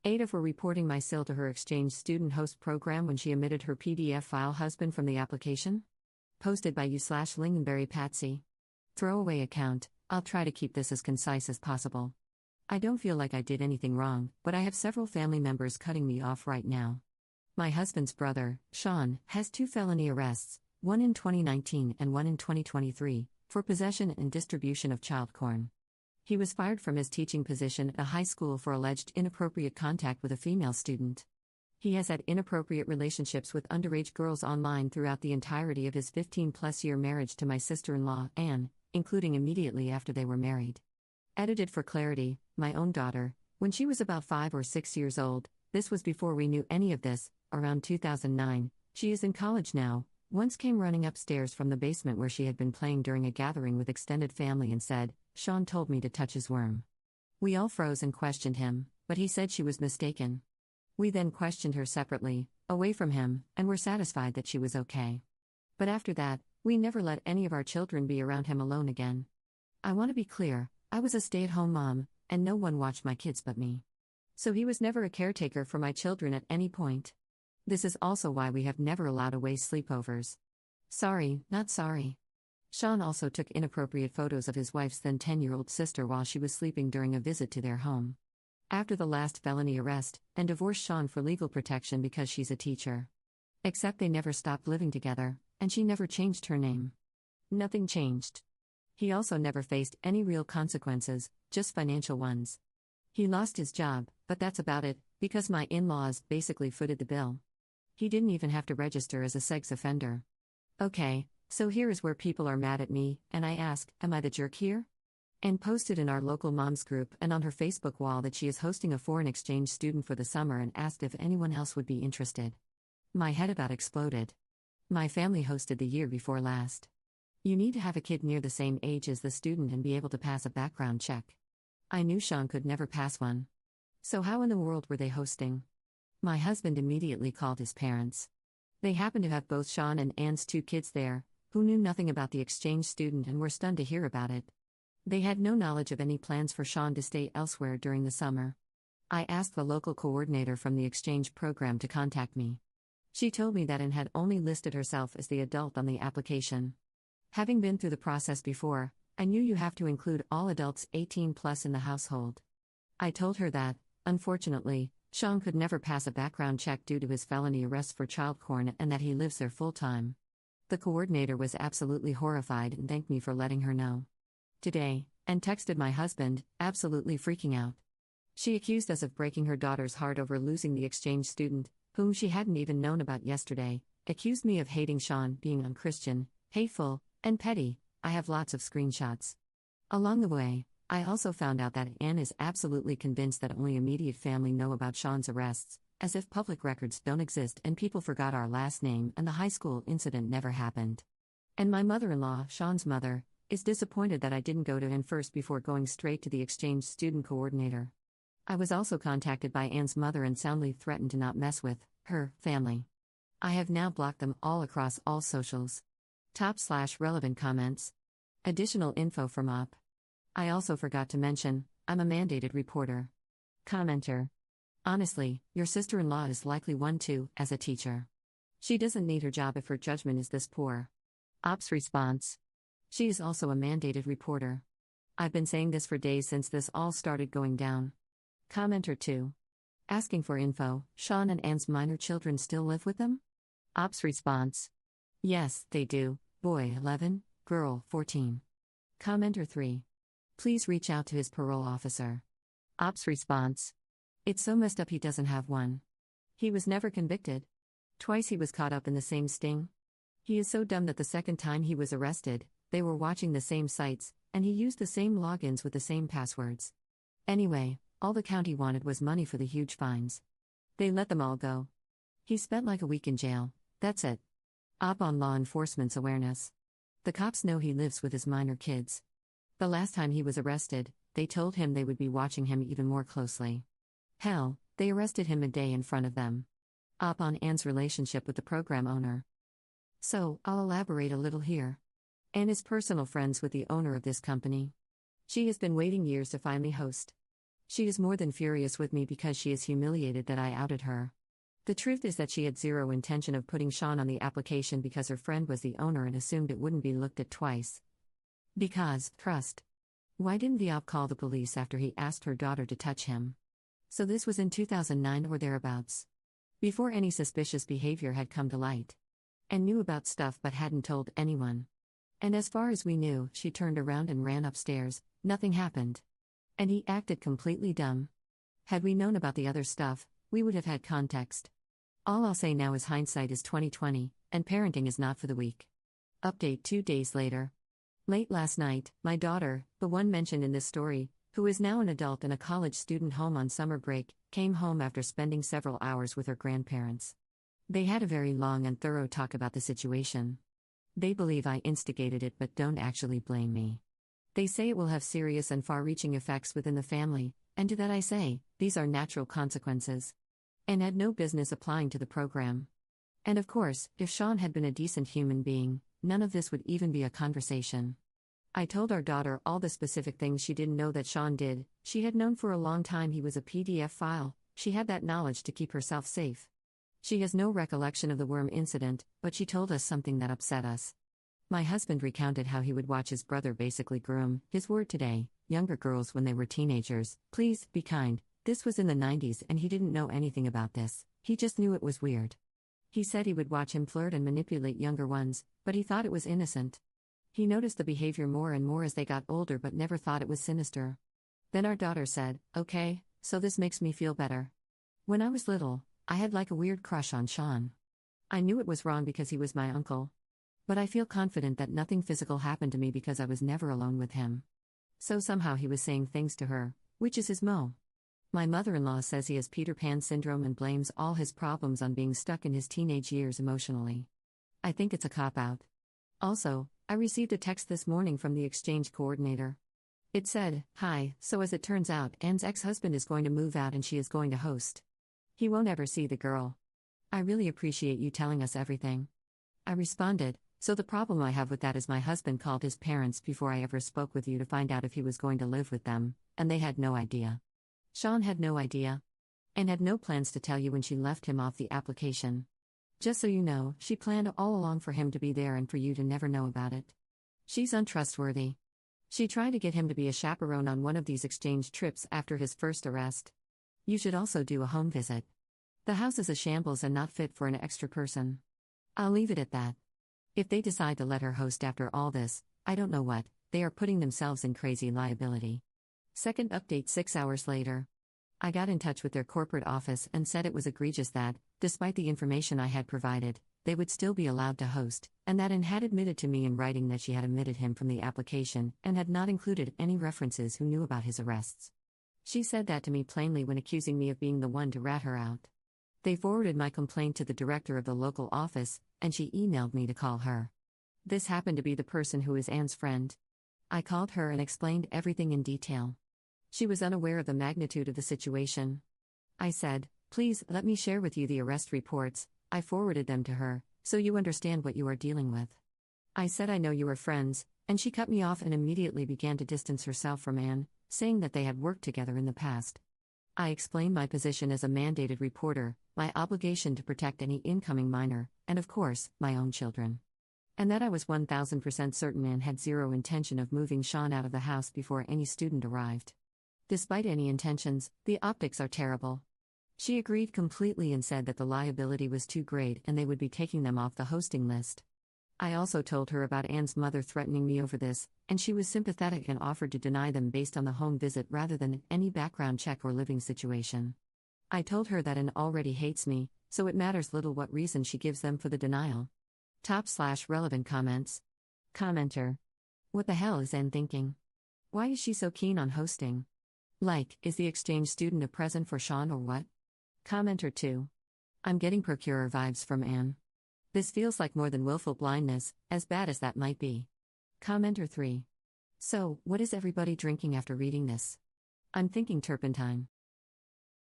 AITAH for reporting my SIL to her exchange student host program when she omitted her PDF file husband from the application? Posted by you/Lingonberry Patsy. Throwaway account. I'll try to keep this as concise as possible. I don't feel like I did anything wrong, but I have several family members cutting me off right now. My husband's brother, Sean, has 2 felony arrests, one in 2019 and one in 2023, for possession and distribution of child porn. He was fired from his teaching position at a high school for alleged inappropriate contact with a female student. He has had inappropriate relationships with underage girls online throughout the entirety of his 15-plus-year marriage to my sister-in-law, Anne, including immediately after they were married. Edited for clarity, my own daughter, when she was about 5 or 6 years old, this was before we knew any of this, around 2009, she is in college now, once came running upstairs from the basement where she had been playing during a gathering with extended family and said, "Sean told me to touch his worm." We all froze and questioned him, but he said she was mistaken. We then questioned her separately, away from him, and were satisfied that she was okay. But after that, we never let any of our children be around him alone again. I want to be clear, I was a stay-at-home mom, and no one watched my kids but me. So he was never a caretaker for my children at any point. This is also why we have never allowed away sleepovers. Sorry, not sorry. Sean also took inappropriate photos of his wife's then 10-year-old sister while she was sleeping during a visit to their home. After the last felony arrest, and divorced Sean for legal protection because she's a teacher. Except they never stopped living together, and she never changed her name. Nothing changed. He also never faced any real consequences, just financial ones. He lost his job, but that's about it, because my in-laws basically footed the bill. He didn't even have to register as a sex offender. Okay, so here is where people are mad at me, and I ask, am I the jerk here? And posted in our local moms group and on her Facebook wall that she is hosting a foreign exchange student for the summer and asked if anyone else would be interested. My head about exploded. My family hosted the year before last. You need to have a kid near the same age as the student and be able to pass a background check. I knew Sean could never pass one. So how in the world were they hosting? My husband immediately called his parents. They happened to have both Sean and Anne's 2 kids there, who knew nothing about the exchange student and were stunned to hear about it. They had no knowledge of any plans for Sean to stay elsewhere during the summer. I asked the local coordinator from the exchange program to contact me. She told me that Anne had only listed herself as the adult on the application. Having been through the process before, I knew you have to include all adults 18 plus in the household. I told her that, unfortunately, Sean could never pass a background check due to his felony arrests for child porn and that he lives there full-time. The coordinator was absolutely horrified and thanked me for letting her know. Today, and texted my husband, absolutely freaking out. She accused us of breaking her daughter's heart over losing the exchange student, whom she hadn't even known about yesterday, accused me of hating Sean, being unchristian, hateful, and petty. I have lots of screenshots. Along the way, I also found out that Anne is absolutely convinced that only immediate family know about Sean's arrests, as if public records don't exist and people forgot our last name and the high school incident never happened. And my mother-in-law, Sean's mother, is disappointed that I didn't go to Anne first before going straight to the exchange student coordinator. I was also contacted by Anne's mother and soundly threatened to not mess with her family. I have now blocked them all across all socials. /relevant comments. Additional info from Op. I also forgot to mention, I'm a mandated reporter. Commenter. Honestly, your sister-in-law is likely one too, as a teacher. She doesn't need her job if her judgment is this poor. Op's response. She is also a mandated reporter. I've been saying this for days since this all started going down. Commenter 2. Asking for info, Sean and Anne's minor children still live with them? Op's response. Yes, they do, boy 11, girl 14. Commenter 3. Please reach out to his parole officer. Op's response. It's so messed up he doesn't have one. He was never convicted. Twice he was caught up in the same sting. He is so dumb that the second time he was arrested, they were watching the same sites, and he used the same logins with the same passwords. Anyway, all the county wanted was money for the huge fines. They let them all go. He spent like a week in jail, that's it. Op on law enforcement's awareness. The cops know he lives with his minor kids. The last time he was arrested, they told him they would be watching him even more closely. Hell, they arrested him a day in front of them. Op on Anne's relationship with the program owner. So, I'll elaborate a little here. Anne is personal friends with the owner of this company. She has been waiting years to finally host. She is more than furious with me because she is humiliated that I outed her. The truth is that she had zero intention of putting Sean on the application because her friend was the owner and assumed it wouldn't be looked at twice. Because, trust. Why didn't the op call the police after he asked her daughter to touch him? So this was in 2009 or thereabouts. Before any suspicious behavior had come to light. And knew about stuff but hadn't told anyone. And as far as we knew, she turned around and ran upstairs, nothing happened. And he acted completely dumb. Had we known about the other stuff, we would have had context. All I'll say now is hindsight is 20/20, and parenting is not for the weak. Update 2 days later. Late last night, my daughter, the one mentioned in this story, who is now an adult in a college student home on summer break, came home after spending several hours with her grandparents. They had a very long and thorough talk about the situation. They believe I instigated it but don't actually blame me. They say it will have serious and far-reaching effects within the family, and to that I say, these are natural consequences. And had no business applying to the program. And of course, if Sean had been a decent human being, none of this would even be a conversation. I told our daughter all the specific things she didn't know that Sean did. She had known for a long time he was a PDF file, she had that knowledge to keep herself safe. She has no recollection of the worm incident, but she told us something that upset us. My husband recounted how he would watch his brother basically groom, his word today, younger girls when they were teenagers. Please, be kind. This was in the 90s and he didn't know anything about this, he just knew it was weird. He said he would watch him flirt and manipulate younger ones, but he thought it was innocent. He noticed the behavior more and more as they got older but never thought it was sinister. Then our daughter said, okay, so this makes me feel better. When I was little, I had like a weird crush on Sean. I knew it was wrong because he was my uncle. But I feel confident that nothing physical happened to me because I was never alone with him. So somehow he was saying things to her, which is his mo. My mother-in-law says he has Peter Pan syndrome and blames all his problems on being stuck in his teenage years emotionally. I think it's a cop-out. Also, I received a text this morning from the exchange coordinator. It said, "Hi, so as it turns out, Anne's ex-husband is going to move out and she is going to host. He won't ever see the girl. I really appreciate you telling us everything." I responded, "So the problem I have with that is my husband called his parents before I ever spoke with you to find out if he was going to live with them, and they had no idea. Sean had no idea. And had no plans to tell you when she left him off the application. Just so you know, she planned all along for him to be there and for you to never know about it. She's untrustworthy. She tried to get him to be a chaperone on one of these exchange trips after his first arrest. You should also do a home visit. The house is a shambles and not fit for an extra person. I'll leave it at that. If they decide to let her host after all this, I don't know what, they are putting themselves in crazy liability." Second update 6 hours later. I got in touch with their corporate office and said it was egregious that, despite the information I had provided, they would still be allowed to host, and that Anne had admitted to me in writing that she had omitted him from the application and had not included any references who knew about his arrests. She said that to me plainly when accusing me of being the one to rat her out. They forwarded my complaint to the director of the local office, and she emailed me to call her. This happened to be the person who is Anne's friend. I called her and explained everything in detail. She was unaware of the magnitude of the situation. I said, "Please let me share with you the arrest reports." I forwarded them to her, "so you understand what you are dealing with." I said I know you are friends, and she cut me off and immediately began to distance herself from Anne, saying that they had worked together in the past. I explained my position as a mandated reporter, my obligation to protect any incoming minor, and of course, my own children. And that I was 1000% certain Anne had zero intention of moving Sean out of the house before any student arrived. Despite any intentions, the optics are terrible. She agreed completely and said that the liability was too great and they would be taking them off the hosting list. I also told her about Anne's mother threatening me over this, and she was sympathetic and offered to deny them based on the home visit rather than any background check or living situation. I told her that Anne already hates me, so it matters little what reason she gives them for the denial. Top/relevant comments. Commenter. What the hell is Anne thinking? Why is she so keen on hosting? Like, is the exchange student a present for Sean or what? Commenter 2. I'm getting procurer vibes from Anne. This feels like more than willful blindness, as bad as that might be. Commenter 3. So, what is everybody drinking after reading this? I'm thinking turpentine.